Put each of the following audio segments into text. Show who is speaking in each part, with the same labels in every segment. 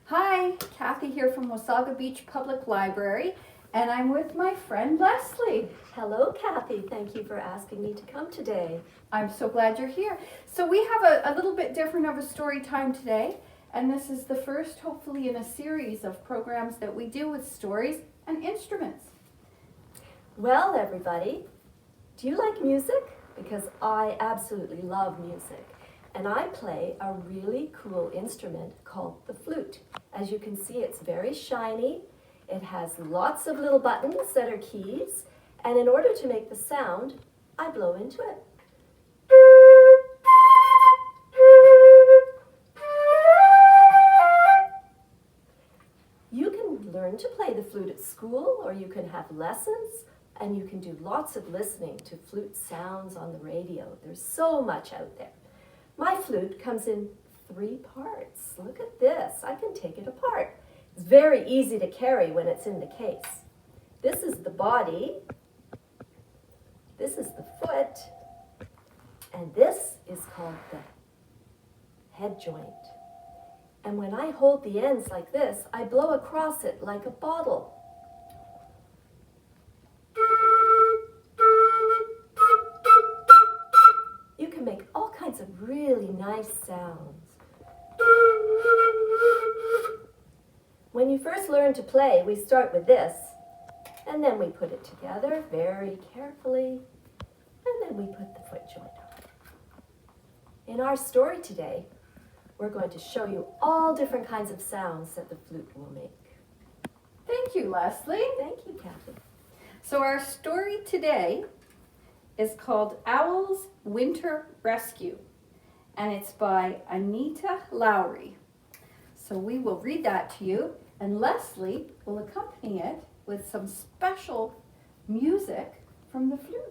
Speaker 1: Hi, Kathy here from Wasaga Beach Public Library, and I'm with my friend Leslie.
Speaker 2: Hello, Kathy. Thank you for asking me to come today.
Speaker 1: I'm so glad you're here. So we have a little bit different of a story time today, and this is the first, hopefully, in a series of programs that we do with stories and instruments.
Speaker 2: Well, everybody, do you like music? Because I absolutely love music. And I play a really cool instrument called the flute. As you can see, it's very shiny. It has lots of little buttons that are keys. And in order to make the sound, I blow into it. You can learn to play the flute at school, or you can have lessons, and you can do lots of listening to flute sounds on the radio. There's so much out there. My flute comes in 3 parts. Look at this. I can take it apart. It's very easy to carry when it's in the case. This is the body. This is the foot. And this is called the head joint. And when I hold the ends like this, I blow across it like a bottle. You can make all kinds of really nice sounds. When you first learn to play, we start with this, and then we put it together very carefully, and then we put the foot joint on. In our story today, we're going to show you all different kinds of sounds that the flute will make.
Speaker 1: Thank you, Leslie.
Speaker 2: Thank you, Kathy.
Speaker 1: So our story today is called Owl's Winter Rescue, and it's by Anita Lowry. So we will read that to you, and Leslie will accompany it with some special music from the flute.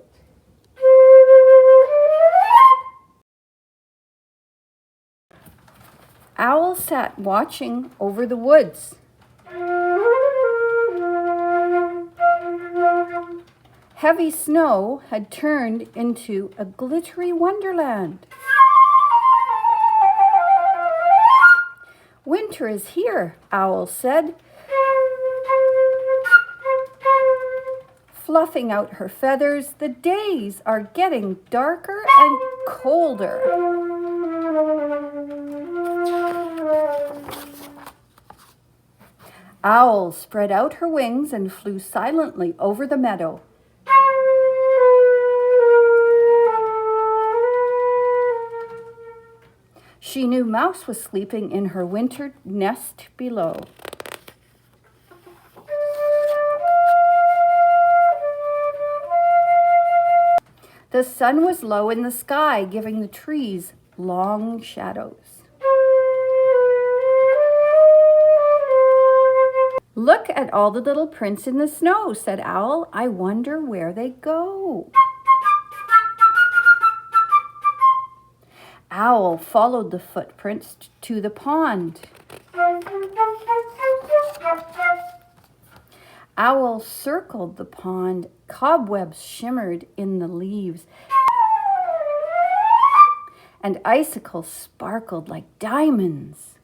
Speaker 1: Owl sat watching over the woods. Heavy snow had turned into a glittery wonderland. Winter is here, Owl said, fluffing out her feathers. The days are getting darker and colder. Owl spread out her wings and flew silently over the meadow. She knew Mouse was sleeping in her winter nest below. The sun was low in the sky, giving the trees long shadows. Look at all the little prints in the snow, said Owl. I wonder where they go. Owl followed the footprints to the pond. Owl circled the pond. Cobwebs shimmered in the leaves, and icicles sparkled like diamonds.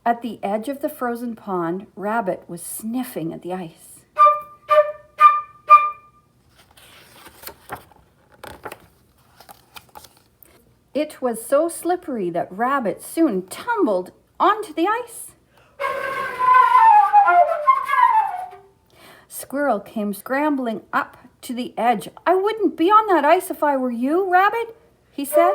Speaker 1: At the edge of the frozen pond, Rabbit was sniffing at the ice. It was so slippery that Rabbit soon tumbled onto the ice. Squirrel came scrambling up to the edge. I wouldn't be on that ice if I were you, Rabbit, he said.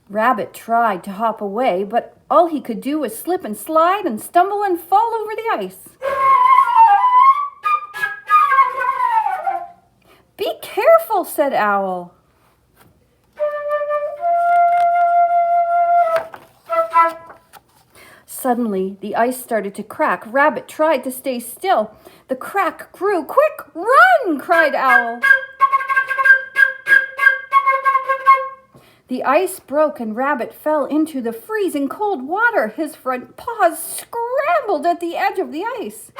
Speaker 1: Rabbit tried to hop away, but all he could do was slip and slide and stumble and fall over the ice. Be careful, said Owl. Suddenly, the ice started to crack. Rabbit tried to stay still. The crack grew. Quick, run, cried Owl. The ice broke and Rabbit fell into the freezing cold water. His front paws scrambled at the edge of the ice.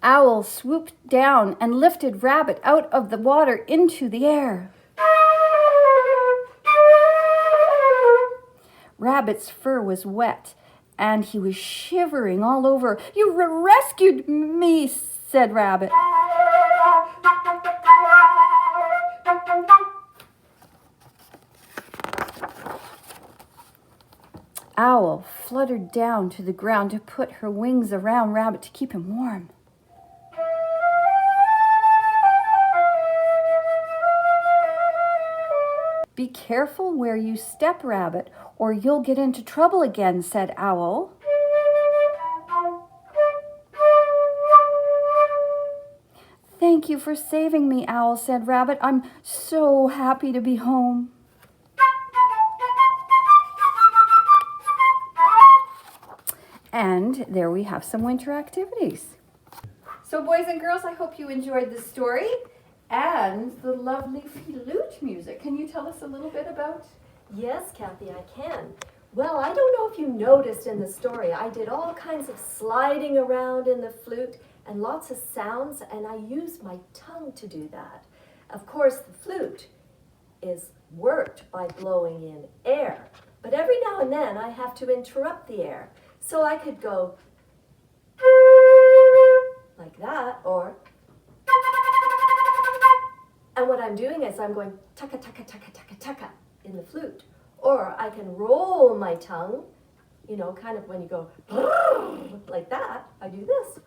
Speaker 1: Owl swooped down and lifted Rabbit out of the water into the air. Rabbit's fur was wet, and he was shivering all over. "You rescued me," said Rabbit. Owl fluttered down to the ground to put her wings around Rabbit to keep him warm. "Be careful where you step, Rabbit, or you'll get into trouble again," said Owl. "Thank you for saving me, Owl," said Rabbit. "I'm so happy to be home." And there we have some winter activities. So boys and girls, I hope you enjoyed the story and the lovely flute music. Can you tell us a little bit about?
Speaker 2: Yes, Kathy, I can. Well, I don't know if you noticed in the story, I did all kinds of sliding around in the flute and lots of sounds, and I used my tongue to do that. Of course, the flute is worked by blowing in air, but every now and then I have to interrupt the air. So I could go like that, or, and what I'm doing is I'm going taka taka taka taka taka in the flute. Or I can roll my tongue, you know, kind of when you go like that, I do this.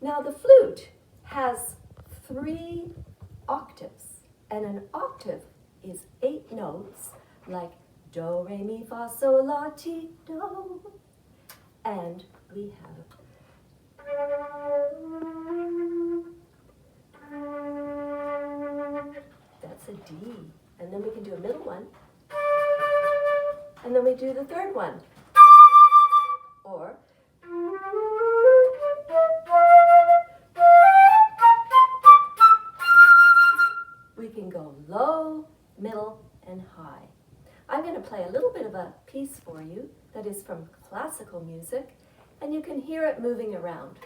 Speaker 2: Now the flute has 3 octaves, and an octave is 8 notes, like do, re, mi, fa, sol, la, ti, do. And we have that's a D. And then we can do a middle one. And then we do the third one. Or we can go low, middle, and high. I'm going to play a little bit of a piece for you that is from classical music, and you can hear it moving around.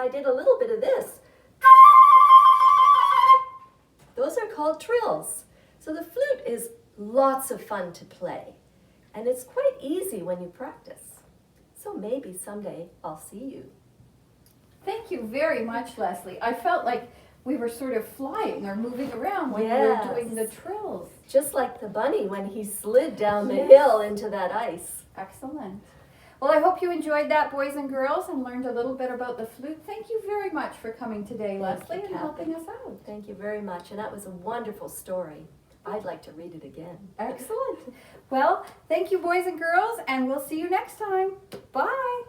Speaker 2: I did a little bit of this. Those are called trills. So the flute is lots of fun to play, and it's quite easy when you practice. So maybe someday I'll see you.
Speaker 1: Thank you very much, Leslie. I felt like we were sort of flying or moving around when
Speaker 2: Yes.
Speaker 1: we were doing the trills.
Speaker 2: Just like the bunny when he slid down the hill into that ice.
Speaker 1: Excellent. Well, I hope you enjoyed that, boys and girls, and learned a little bit about the flute. Thank you very much for coming today, Leslie, and helping us out.
Speaker 2: Thank you very much, and that was a wonderful story. I'd like to read it again.
Speaker 1: Excellent. Well, thank you, boys and girls, and we'll see you next time. Bye.